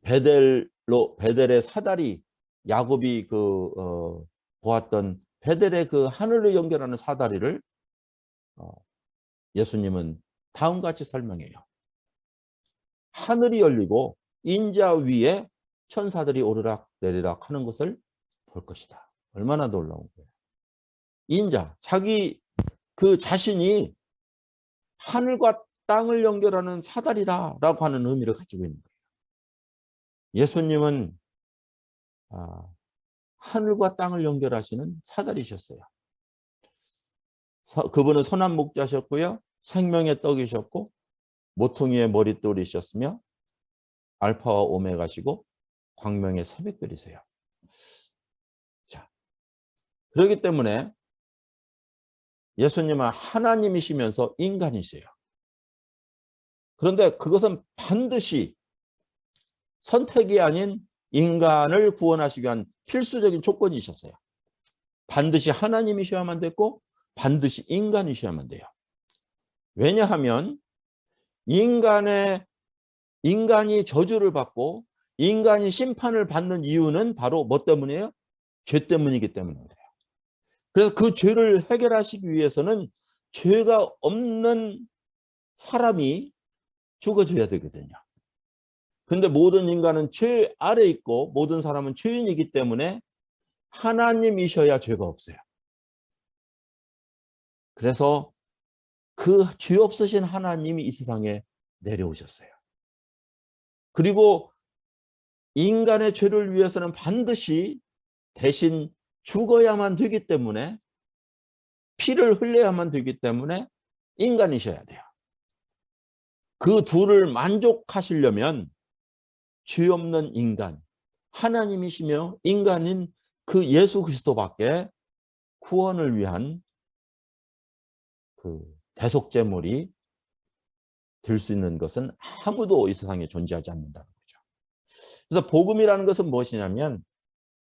베델의 사다리 야곱이 보았던 베델의 그 하늘을 연결하는 사다리를 예수님은 다음과 같이 설명해요. 하늘이 열리고 인자 위에 천사들이 오르락 내리락 하는 것을 볼 것이다. 얼마나 놀라운 거예요. 인자, 자기 그 자신이 하늘과 땅을 연결하는 사다리다라고 하는 의미를 가지고 있는 거예요. 예수님은 하늘과 땅을 연결하시는 사다리셨어요. 그분은 선한 목자셨고요. 생명의 떡이셨고 모퉁이의 머릿돌이셨으며 알파와 오메가시고 광명의 새벽별이세요. 자, 그렇기 때문에 예수님은 하나님이시면서 인간이세요. 그런데 그것은 반드시 선택이 아닌 인간을 구원하시기 위한 필수적인 조건이셨어요. 반드시 하나님이셔야만 됐고 반드시 인간이셔야만 돼요. 왜냐하면 인간이 저주를 받고 인간이 심판을 받는 이유는 바로 뭐 때문이에요? 죄 때문이기 때문인 거예요. 그래서 그 죄를 해결하시기 위해서는 죄가 없는 사람이 죽어줘야 되거든요. 근데 모든 인간은 죄 아래 있고 모든 사람은 죄인이기 때문에 하나님이셔야 죄가 없어요. 그래서 그 죄 없으신 하나님이 이 세상에 내려오셨어요. 그리고 인간의 죄를 위해서는 반드시 대신 죽어야만 되기 때문에 피를 흘려야만 되기 때문에 인간이셔야 돼요. 그 둘을 만족하시려면 죄 없는 인간, 하나님이시며 인간인 그 예수 그리스도밖에 구원을 위한 그 대속제물이 될 수 있는 것은 아무도 이 세상에 존재하지 않는다는 거죠. 그래서 복음이라는 것은 무엇이냐면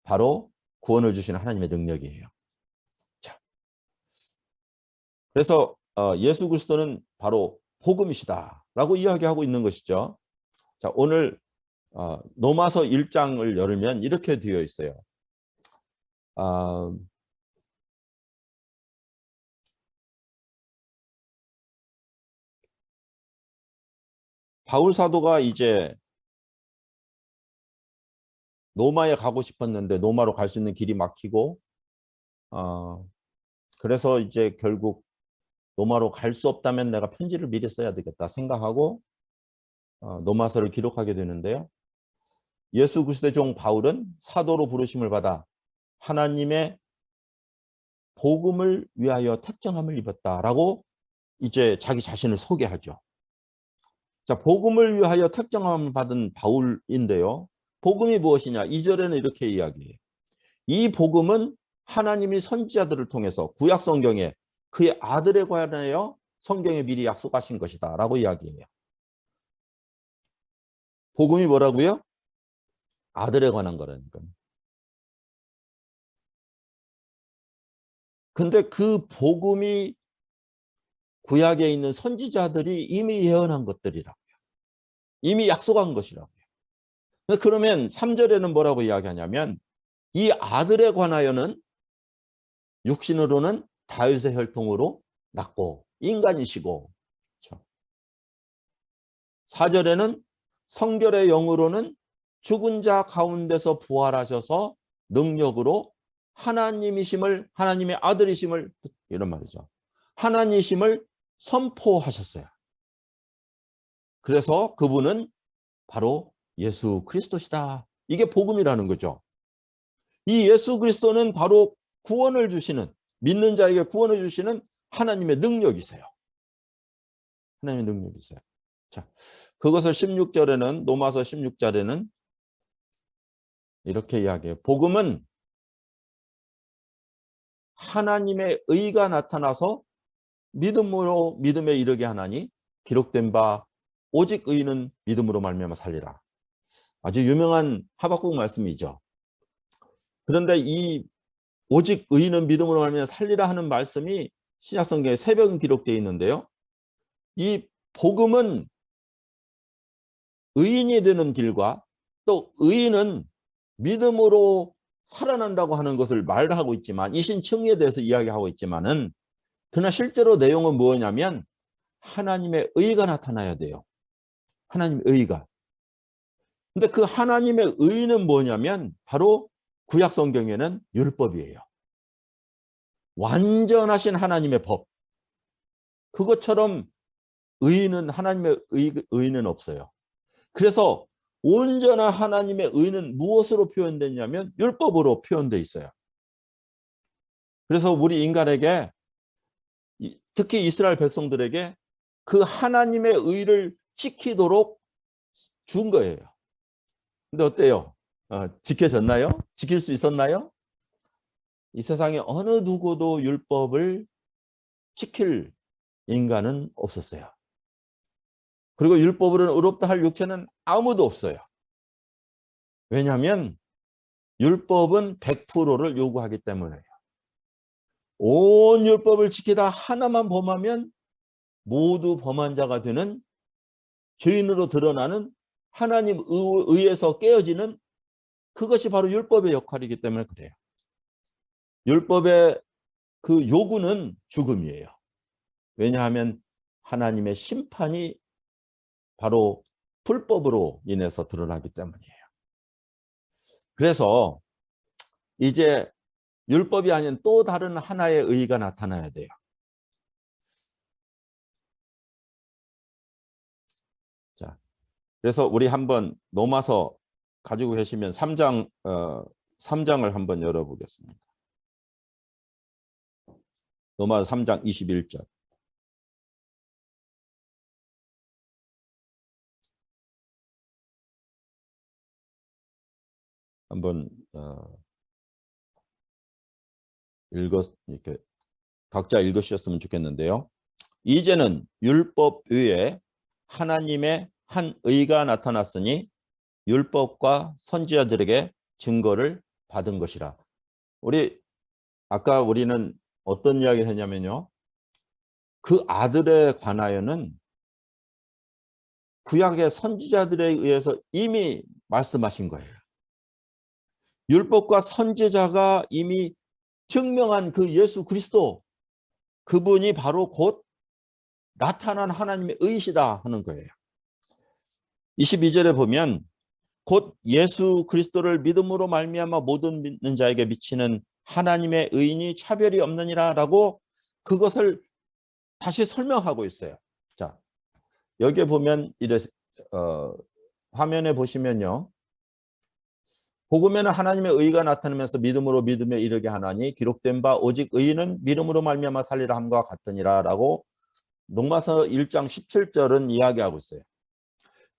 바로 구원을 주시는 하나님의 능력이에요. 자, 그래서 예수 그리스도는 바로 복음이시다라고 이야기하고 있는 것이죠. 자, 오늘 로마서 1장을 열면 이렇게 되어 있어요. 바울 사도가 이제 로마에 가고 싶었는데 로마로 갈 수 있는 길이 막히고 그래서 이제 결국 로마로 갈 수 없다면 내가 편지를 미리 써야 되겠다 생각하고 로마서를 기록하게 되는데요. 예수 그리스도의 종 바울은 사도로 부르심을 받아 하나님의 복음을 위하여 택정함을 입었다라고 이제 자기 자신을 소개하죠. 자, 복음을 위하여 택정함을 받은 바울인데요. 복음이 무엇이냐? 2절에는 이렇게 이야기해요. 이 복음은 하나님이 선지자들을 통해서 구약 성경에 그의 아들에 관하여 성경에 미리 약속하신 것이다 라고 이야기해요. 복음이 뭐라고요? 아들에 관한 거라니까요. 근데 그 복음이 구약에 있는 선지자들이 이미 예언한 것들이라고요. 이미 약속한 것이라고요. 그러면 3절에는 뭐라고 이야기하냐면 이 아들에 관하여는 육신으로는 다윗의 혈통으로 낳고 인간이시고, 그렇죠? 4절에는 성결의 영으로는 죽은 자 가운데서 부활하셔서 능력으로 하나님의 아들이심을, 이런 말이죠. 하나님이심을 선포하셨어요. 그래서 그분은 바로 예수 그리스도시다. 이게 복음이라는 거죠. 이 예수 그리스도는 바로 구원을 주시는, 믿는 자에게 구원을 주시는 하나님의 능력이세요. 하나님의 능력이세요. 자, 그것을 16절에는, 로마서 16절에는 이렇게 이야기해요. 복음은 하나님의 의가 나타나서 믿음으로 믿음에 이르게 하나니 기록된 바 오직 의인은 믿음으로 말미암아 살리라. 아주 유명한 하박국 말씀이죠. 그런데 이 오직 의인은 믿음으로 말미암아 살리라 하는 말씀이 신약성경에 3번 기록되어 있는데요. 이 복음은 의인이 되는 길과 또 의인은 믿음으로 살아난다고 하는 것을 말하고 있지만, 이신청에 대해서 이야기하고 있지만은, 그러나 실제로 내용은 뭐냐면 하나님의 의가 나타나야 돼요. 하나님의 의가. 근데 그 하나님의 의는 뭐냐면 바로 구약 성경에는 율법이에요. 완전하신 하나님의 법. 그것처럼 의는, 하나님의 의는 없어요. 그래서 온전한 하나님의 의는 무엇으로 표현됐냐면 율법으로 표현되어 있어요. 그래서 우리 인간에게, 특히 이스라엘 백성들에게 그 하나님의 의를 지키도록 준 거예요. 근데 어때요? 지켜졌나요? 지킬 수 있었나요? 이 세상에 어느 누구도 율법을 지킬 인간은 없었어요. 그리고 율법으로는 의롭다 할 육체는 아무도 없어요. 왜냐하면 율법은 100%를 요구하기 때문에요. 온 율법을 지키다 하나만 범하면 모두 범한 자가 되는, 죄인으로 드러나는, 하나님 의에서 깨어지는, 그것이 바로 율법의 역할이기 때문에 그래요. 율법의 그 요구는 죽음이에요. 왜냐하면 하나님의 심판이 바로 불법으로 인해서 드러나기 때문이에요. 그래서 이제 율법이 아닌 또 다른 하나의 의가 나타나야 돼요. 자, 그래서 우리 한번 로마서 가지고 계시면 3장을 한번 열어보겠습니다. 로마서 3장 21절. 한번 이렇게 각자 읽으셨으면 좋겠는데요. 이제는 율법 외에 하나님의 한 의가 나타났으니 율법과 선지자들에게 증거를 받은 것이라. 아까 우리는 어떤 이야기를 했냐면요. 그 아들에 관하여는 구약의 선지자들에 의해서 이미 말씀하신 거예요. 율법과 선지자가 이미 증명한 그 예수 그리스도, 그분이 바로 곧 나타난 하나님의 의시다 하는 거예요. 22절에 보면 곧 예수 그리스도를 믿음으로 말미암아 모든 믿는 자에게 미치는 하나님의 의인이 차별이 없느니라 라고 그것을 다시 설명하고 있어요. 자, 여기에 보면 화면에 보시면요. 복음에는 하나님의 의가 나타나면서 믿음으로 믿음에 이르게 하나니 기록된 바 오직 의인은 믿음으로 말미암아 살리라 함과 같으니라 라고 로마서 1장 17절은 이야기하고 있어요.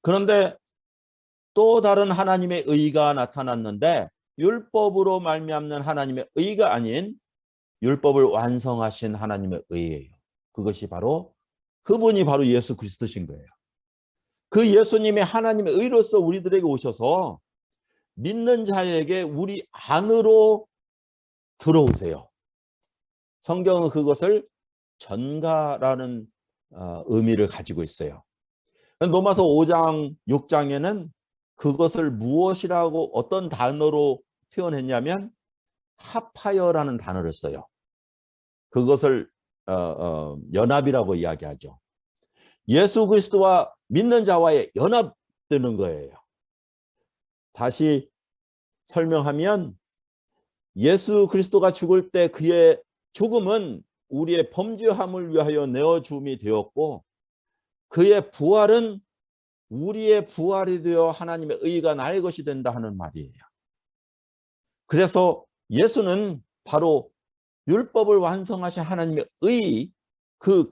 그런데 또 다른 하나님의 의가 나타났는데 율법으로 말미암는 하나님의 의가 아닌 율법을 완성하신 하나님의 의예요. 그것이 바로 그분이 바로 예수 그리스도신 거예요. 그 예수님이 하나님의 의로서 우리들에게 오셔서 믿는 자에게 우리 안으로 들어오세요. 성경은 그것을 전가라는 의미를 가지고 있어요. 로마서 5장, 6장에는 그것을 무엇이라고 어떤 단어로 표현했냐면 합하여라는 단어를 써요. 그것을 연합이라고 이야기하죠. 예수 그리스도와 믿는 자와의 연합되는 거예요. 다시 설명하면 예수 그리스도가 죽을 때 그의 죽음은 우리의 범죄함을 위하여 내어줌이 되었고 그의 부활은 우리의 부활이 되어 하나님의 의가 나의 것이 된다 하는 말이에요. 그래서 예수는 바로 율법을 완성하신 하나님의 의, 그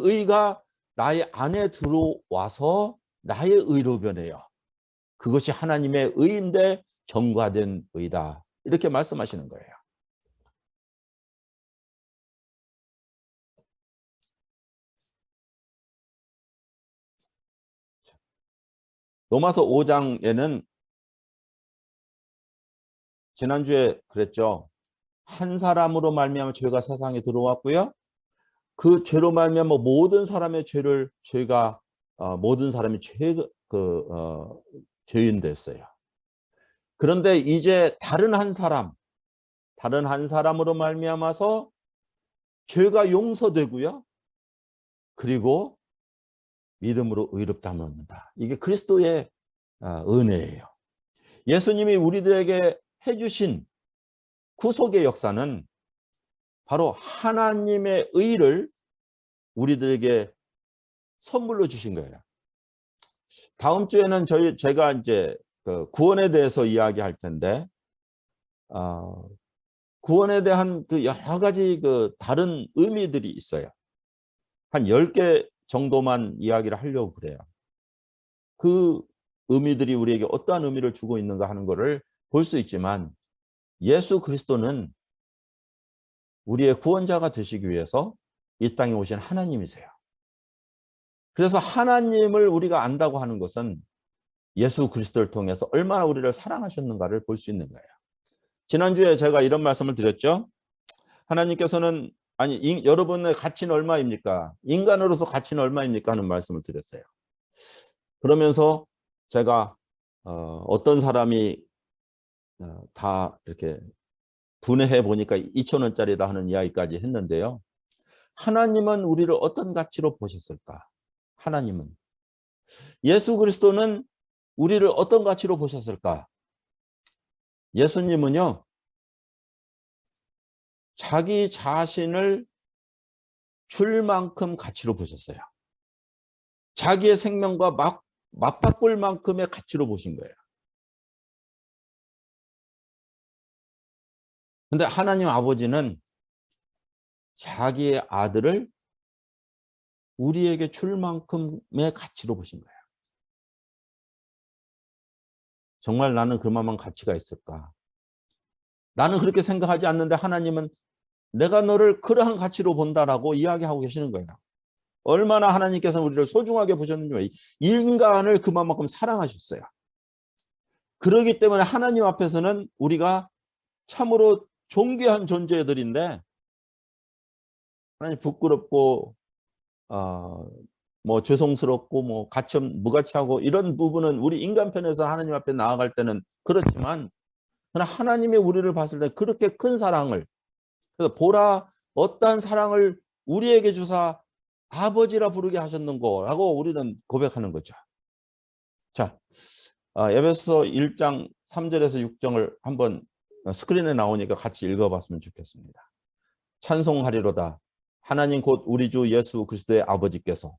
의가 나의 안에 들어와서 나의 의로 변해요. 그것이 하나님의 의인데 전가된 의다. 이렇게 말씀하시는 거예요. 로마서 5장에는 지난주에 그랬죠. 한 사람으로 말미암아 죄가 세상에 들어왔고요. 그 죄로 말미암아 모든 사람의 죄가 모든 사람이 죄인 됐어요. 그런데 이제 다른 한 사람으로 말미암아서 죄가 용서되고요. 그리고 믿음으로 의롭다함을 얻는다. 이게 그리스도의 은혜예요. 예수님이 우리들에게 해주신 구속의 역사는 바로 하나님의 의를 우리들에게 선물로 주신 거예요. 다음 주에는 제가 이제 그 구원에 대해서 이야기할 텐데, 구원에 대한 그 여러 가지 그 다른 의미들이 있어요. 한 10개 정도만 이야기를 하려고 그래요. 그 의미들이 우리에게 어떠한 의미를 주고 있는가 하는 것을 볼 수 있지만 예수 그리스도는 우리의 구원자가 되시기 위해서 이 땅에 오신 하나님이세요. 그래서 하나님을 우리가 안다고 하는 것은 예수 그리스도를 통해서 얼마나 우리를 사랑하셨는가를 볼 수 있는 거예요. 지난주에 제가 이런 말씀을 드렸죠. 하나님께서는 여러분의 가치는 얼마입니까? 인간으로서 가치는 얼마입니까? 하는 말씀을 드렸어요. 그러면서 제가 어떤 사람이 다 이렇게 분해해 보니까 2,000원짜리다 하는 이야기까지 했는데요. 하나님은 우리를 어떤 가치로 보셨을까? 하나님은. 예수 그리스도는 우리를 어떤 가치로 보셨을까? 예수님은요. 자기 자신을 줄 만큼 가치로 보셨어요. 자기의 생명과 맞바꿀 만큼의 가치로 보신 거예요. 근데 하나님 아버지는 자기의 아들을 우리에게 줄 만큼의 가치로 보신 거예요. 정말 나는 그만한 가치가 있을까? 나는 그렇게 생각하지 않는데 하나님은 내가 너를 그러한 가치로 본다라고 이야기하고 계시는 거예요. 얼마나 하나님께서 우리를 소중하게 보셨는지 인간을 그만큼 사랑하셨어요. 그렇기 때문에 하나님 앞에서는 우리가 참으로 존귀한 존재들인데 하나님 부끄럽고 뭐 죄송스럽고 뭐 무가치하고 이런 부분은 우리 인간 편에서 하나님 앞에 나아갈 때는 그렇지만 그러나 하나님이 우리를 봤을 때 그렇게 큰 사랑을 그래서 보라 어떠한 사랑을 우리에게 주사 아버지라 부르게 하셨는고라고 우리는 고백하는 거죠. 자, 에베소 1장 3절에서 6절을 한번 스크린에 나오니까 같이 읽어봤으면 좋겠습니다. 찬송하리로다. 하나님 곧 우리 주 예수 그리스도의 아버지께서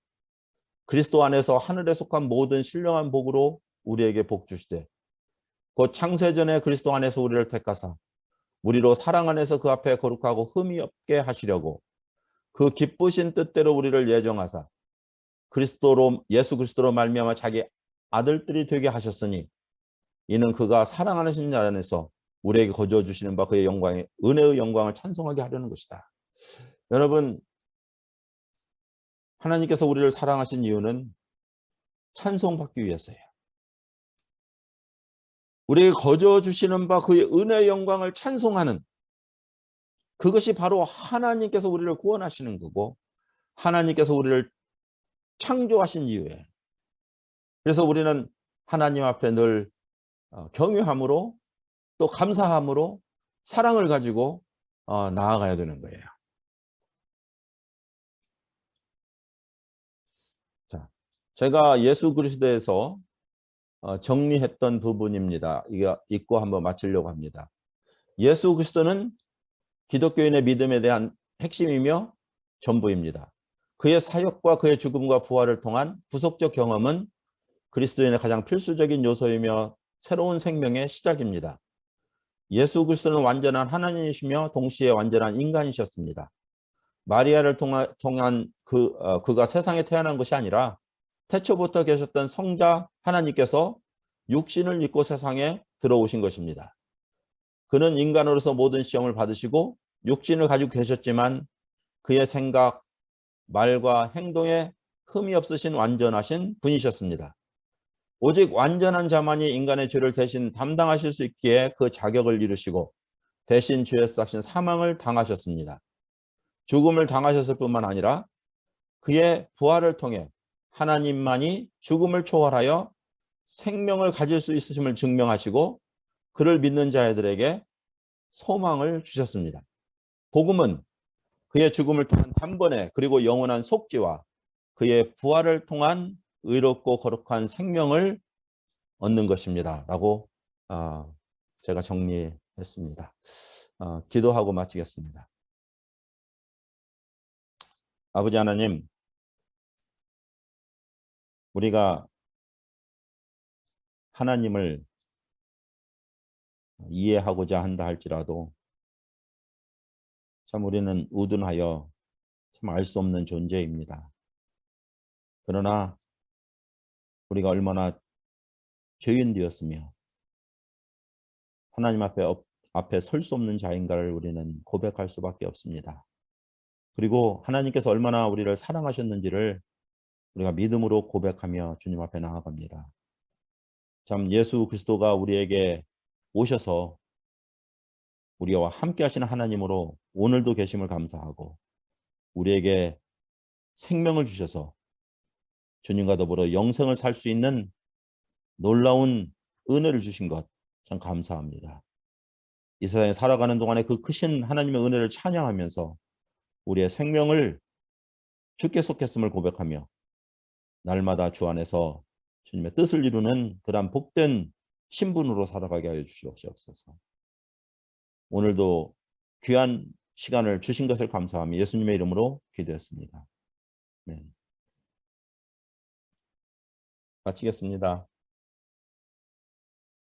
그리스도 안에서 하늘에 속한 모든 신령한 복으로 우리에게 복 주시되 곧 창세전에 그리스도 안에서 우리를 택하사 우리로 사랑 안에서 그 앞에 거룩하고 흠이 없게 하시려고 그 기쁘신 뜻대로 우리를 예정하사 예수 그리스도로 말미암아 자기 아들들이 되게 하셨으니 이는 그가 사랑하는 자 안에서 우리에게 거저 주시는 바 그의 영광의 은혜의 영광을 찬송하게 하려는 것이다. 여러분, 하나님께서 우리를 사랑하신 이유는 찬송받기 위해서예요. 우리에게 거저 주시는 바 그의 은혜의 영광을 찬송하는, 그것이 바로 하나님께서 우리를 구원하시는 거고 하나님께서 우리를 창조하신 이유예요. 그래서 우리는 하나님 앞에 늘 경외함으로 또 감사함으로 사랑을 가지고 나아가야 되는 거예요. 자, 제가 예수 그리스도에서 정리했던 부분입니다. 이거 읽고 한번 마치려고 합니다. 예수 그리스도는 기독교인의 믿음에 대한 핵심이며 전부입니다. 그의 사역과 그의 죽음과 부활을 통한 구속적 경험은 그리스도인의 가장 필수적인 요소이며 새로운 생명의 시작입니다. 예수 그리스도는 완전한 하나님이시며 동시에 완전한 인간이셨습니다. 마리아를 통한 그가 세상에 태어난 것이 아니라 태초부터 계셨던 성자 하나님께서 육신을 입고 세상에 들어오신 것입니다. 그는 인간으로서 모든 시험을 받으시고 육신을 가지고 계셨지만 그의 생각, 말과 행동에 흠이 없으신 완전하신 분이셨습니다. 오직 완전한 자만이 인간의 죄를 대신 담당하실 수 있기에 그 자격을 이루시고 대신 죄에서 삭신 사망을 당하셨습니다. 죽음을 당하셨을 뿐만 아니라 그의 부활을 통해 하나님만이 죽음을 초월하여 생명을 가질 수 있으심을 증명하시고 그를 믿는 자들에게 소망을 주셨습니다. 복음은 그의 죽음을 통한 단번에 그리고 영원한 속죄와 그의 부활을 통한 의롭고 거룩한 생명을 얻는 것입니다. 라고 제가 정리했습니다. 기도하고 마치겠습니다. 아버지 하나님, 우리가 하나님을 이해하고자 한다 할지라도 참 우리는 우둔하여 참 알 수 없는 존재입니다. 그러나 우리가 얼마나 죄인 되었으며 하나님 앞에 설 수 없는 자인가를 우리는 고백할 수밖에 없습니다. 그리고 하나님께서 얼마나 우리를 사랑하셨는지를 우리가 믿음으로 고백하며 주님 앞에 나아갑니다. 참 예수 그리스도가 우리에게 오셔서 우리와 함께 하시는 하나님으로 오늘도 계심을 감사하고 우리에게 생명을 주셔서 주님과 더불어 영생을 살 수 있는 놀라운 은혜를 주신 것 참 감사합니다. 이 세상에 살아가는 동안에 그 크신 하나님의 은혜를 찬양하면서 우리의 생명을 주께 속했음을 고백하며 날마다 주 안에서 주님의 뜻을 이루는 그런 복된 신분으로 살아가게 하여 주시옵소서. 오늘도 귀한 시간을 주신 것을 감사하며 예수님의 이름으로 기도했습니다. 네. 마치겠습니다.